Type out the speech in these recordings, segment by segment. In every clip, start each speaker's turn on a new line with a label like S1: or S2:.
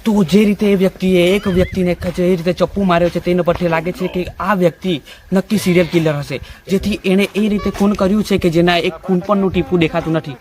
S1: તો જે રીતે એ વ્યક્તિએ એક વ્યક્તિને જે રીતે ચપ્પુ માર્યો છે તેના પરથી લાગે છે કે આ વ્યક્તિ નક્કી સિરિયલ કિલર હશે, જેથી એણે એ રીતે ખૂન કર્યું છે કે જેના એક ખૂન પરનું ટીપું દેખાતું નથી.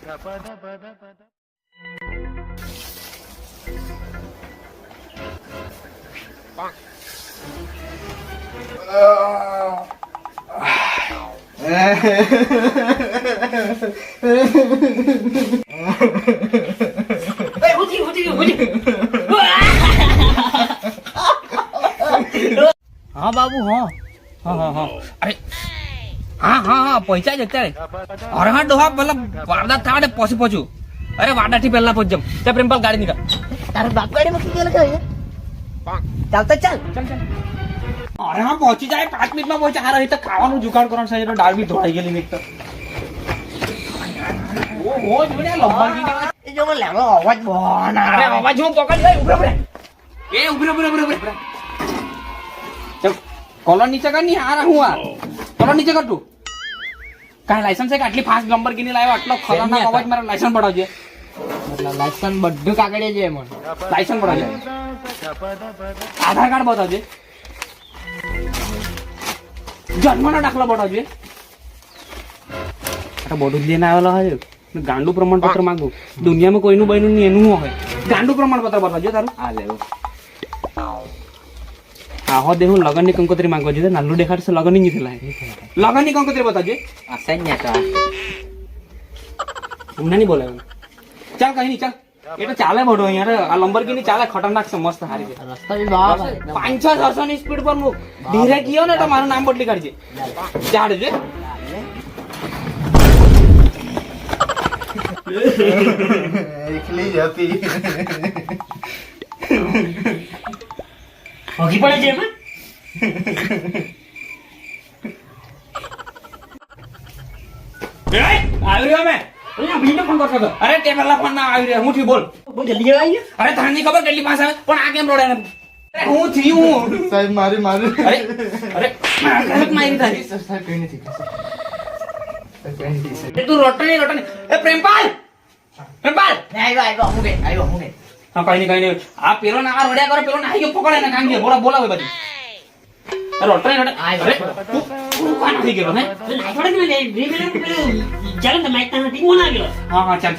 S1: હા બાબુ, હા હા હા હા અરે હા હા હા પહોંચાય જ અત્યારે. અરે હા ડોહા પેલા વારદાત થવા પછી પહોંચું. અરે વાડાથી પહેલા પહોંચજમ. ત્યાં પ્રેમપાલ ગાડી નીકળ.
S2: તારે બાપ ગાડીમાં કેટલા લગાવે ચાલતા ચાલ.
S1: અરે હા પહોંચી જાય 5 મિનિટમાં પહોંચે. હારા રીતે ખાવાનું જુગાડ કરવાનું છે. દાળ બી ધોવાઈ ગયેલી મિત્ર. ઓહો જોડે લંબાગી
S2: એ જો મને લાગો અવાજ બહુ ના
S1: અરે અવાજ હું પકડ લઈ ઉભરે ઉભરે. એ ઉભરે ઉભરે ઉભરે ઉભરે. ચલ કોલર નીચે કર ની. હારા હું આ કોલર નીચે કર તું. કાંઈ લાયસન્સ છે કે આટલી ફાસ્ટ લંબરગીની લાવ્યો? આટલો ખતરનાક અવાજ મારો. લાયસન્સ પડાવજે.
S2: લાયસન્સ બધું કાગળે છે મને.
S1: લાયસન્સ પડાવજે. આધાર કાર્ડ બતાવજે. જન્મનો દાખલો બતાવજે. આ બધું જ લઈને આવેલો હોય. ગાંડું પ્રમાણપત્ર માંગુ. દુનિયામાં કોઈનું બન્યું નહીં એનું હોય. ગાંડું પ્રમાણપત્ર બતાવજો તારું. આ લેવું. હા હો દે હું લગનની કંકોત્રી માંગવા જોઈએ. નાનું દેખાડશે લગન નહીં થયેલા. લગનની કંકોત્રી બતાવજે.
S2: અસન્ય તો
S1: અમને નહીં બોલાવે. ચાલ કઈ નહીં ચાલ. એ તો ચાલે બધો અહીંયા. આ લંબરગીની ચાલે. ખતરનાક છે. મસ્ત હારી છે.
S2: રસ્તા બી બહાર
S1: 500-600 ની સ્પીડ પર મૂક. ધીરે ગયો ને તો મારું નામ બદલી કાઢજે. ચાડજે.
S3: એકલી જ હતી.
S2: હોગી પડે છે એમાં.
S1: આવી રહ્યો મેં. ફોન કરતો હતો. અરે તે પેલા ફોન ના આવી રહ્યો. હું થયું બોલ.
S2: બહુ જલ્દી આવી
S1: અરે તને નહીં ખબર કેટલી પાસે આવે પણ આ કેમ રોડે હું થયું.
S3: સાહેબ મારી
S1: અરે અરે મારી તારી.
S3: સાહેબ કઈ નથી.
S1: તું રોટો નહીં. એ પ્રેમપાલ
S2: આવ્યો હું ગઈ
S1: હા કઈ નહીં આ પેલો ના આ રોડ્યા કરે. પેલો ના આવી ગયો પકડે ને કાંગી બોલાવે બધી. રોટો નહીં અરે તું કાન થઈ ગયો ને.
S2: ચાલો તો માઈક તાના ટીમો ના ગયો.
S1: હા ચાલ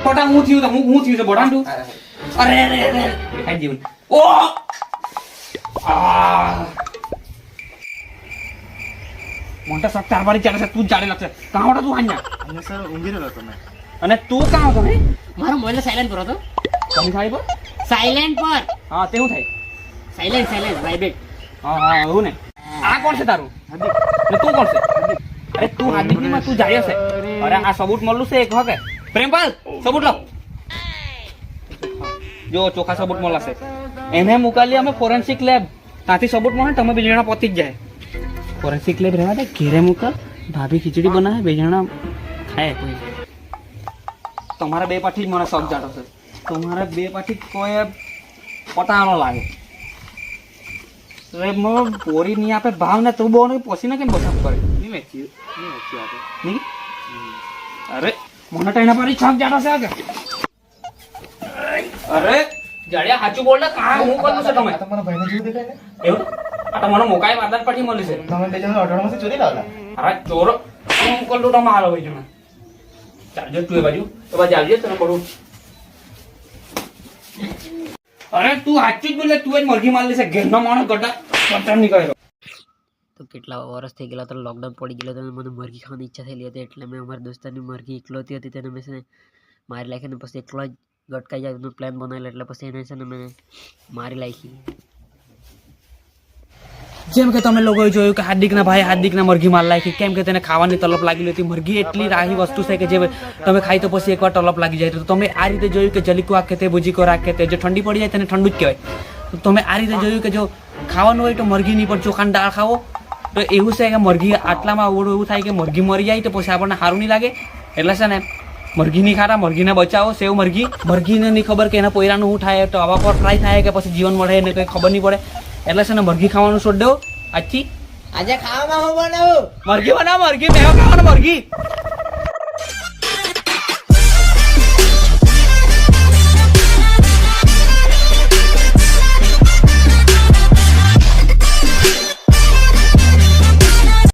S1: ફોટા હું થયું છે બોડાન તું. અરે ખાઈ જીવન. ઓ મોટા સબ ચાર બારી ચાલે છે. તું ચાલે લાગશે. કાં હોટા તું હાન્યા?
S3: અને સર ઊંઘી રહ્યો હતો મેં.
S1: અને તું કાં હતો હે?
S2: મારો મોબાઈલ સાયલેન્ટ પર હતો.
S1: કમી થાય પર?
S2: સાયલેન્ટ પર.
S1: હા તેવું થાય.
S2: Silent vibrate.
S1: હા એવું ને. આ કોણ છે તારું? ને તું કોણ છે? અરે તું હાર્દિકની માં તું જાય છે. અરે આ સબૂત મળલું છે એક હકે. પ્રેમપાલ સબૂત લો. જો ચોખા સબૂત મળશે. એને મુકાલી અમે ફોરેન્સિક લેબ. ત્યાંથી સબૂત મળે તમે બે જણા પહોંચી જ જાય. ફોરેન્સિક લેબ રહેવા દે. ઘેરે મુકા. ભાભી ખીચડી બનાવે. બે જણા ખાય. કોઈ તમારા બે પાછી જ મને શોખ જાડો છે. તમારા બે પાછી કોઈ પટાવાનો લાગે. પોરી નહીં આપે ભાવ ને તું બહુ પોસી ને કેમ બસાવ કરે નહીં. અરે મને તો એના પર છક જાડો છે કે. અરે જાડિયા સાચું બોલ ને. કાં હું કરું છે તમે?
S3: તમારા ભાઈને જોયું દેખાય ને?
S1: એવું આ તમારો મોકાઈ વાદળ પાછી મળી છે.
S3: તમે બે જણા અઢારમાંથી ચોરી લાવેલા.
S1: અરે ચોરો હું કરું તો મારો ભાઈ જણા. ચાલજો તું એ બાજુ તો બાજુ આવજે તને પડું. અરે તું સાચું જ બોલે. તું જ મરઘી મારી છે. ઘેરનો માણસ ગટા કટર નીકળ્યો.
S2: તો કેટલા વર્ષ થઈ ગયેલા તો લોકડાઉન પડી ગયેલો તો મને મરઘી ખાવાની ઈચ્છા થયેલી હતી. એટલે મેં અમારા દોસ્તારની મરઘી એકલોતી હતી તેને મેં છે ને મારી નાખીને પછી એકલો જ ગટકાઈ જાય પ્લાન બનાવેલો. એટલે પછી એને છે ને મેં મારી નાખી.
S1: જેમ કે તમે લોકોએ જોયું કે હાર્દિકના મરઘી માર લાગી. કેમ કે તેને ખાવાની તલપ લાગેલી હતી. મરઘી એટલી રાહી વસ્તુ છે કે જે તમે ખાઈ તો પછી એકવાર તલપ લાગી જાય. તો તમે આ રીતે જોયું કે જલીકો આખે તે ભૂજીકો રાખે તે જો ઠંડી પડી જાય તેને ઠંડુ જ કહેવાય. તો તમે આ રીતે જોયું કે જો ખાવાનું હોય તો મરઘી નહીં પણ ચોખાની દાળ ખાવો. તો એવું છે કે મરઘી આટલામાં અવળું એવું થાય કે મરઘી મરી જાય તો પછી આપણને સારું નહીં લાગે. એટલે છે ને મરઘી નહીં ખાતા. મરઘીને બચાવો. સેવ મરઘીને નહીં ખબર કે એના પોયરાનું શું થાય. તો આવા પર ફ્રાય થાય કે પછી જીવન મળે એને કંઈ ખબર નહીં પડે. એટલે છે ને મરઘી ખાવાનું છોડ દો. આજથી
S2: આજે ખાવામાં હું બનાવું?
S1: મરઘી બનાવો. મરઘી મેવો ખાવાનો. મરઘી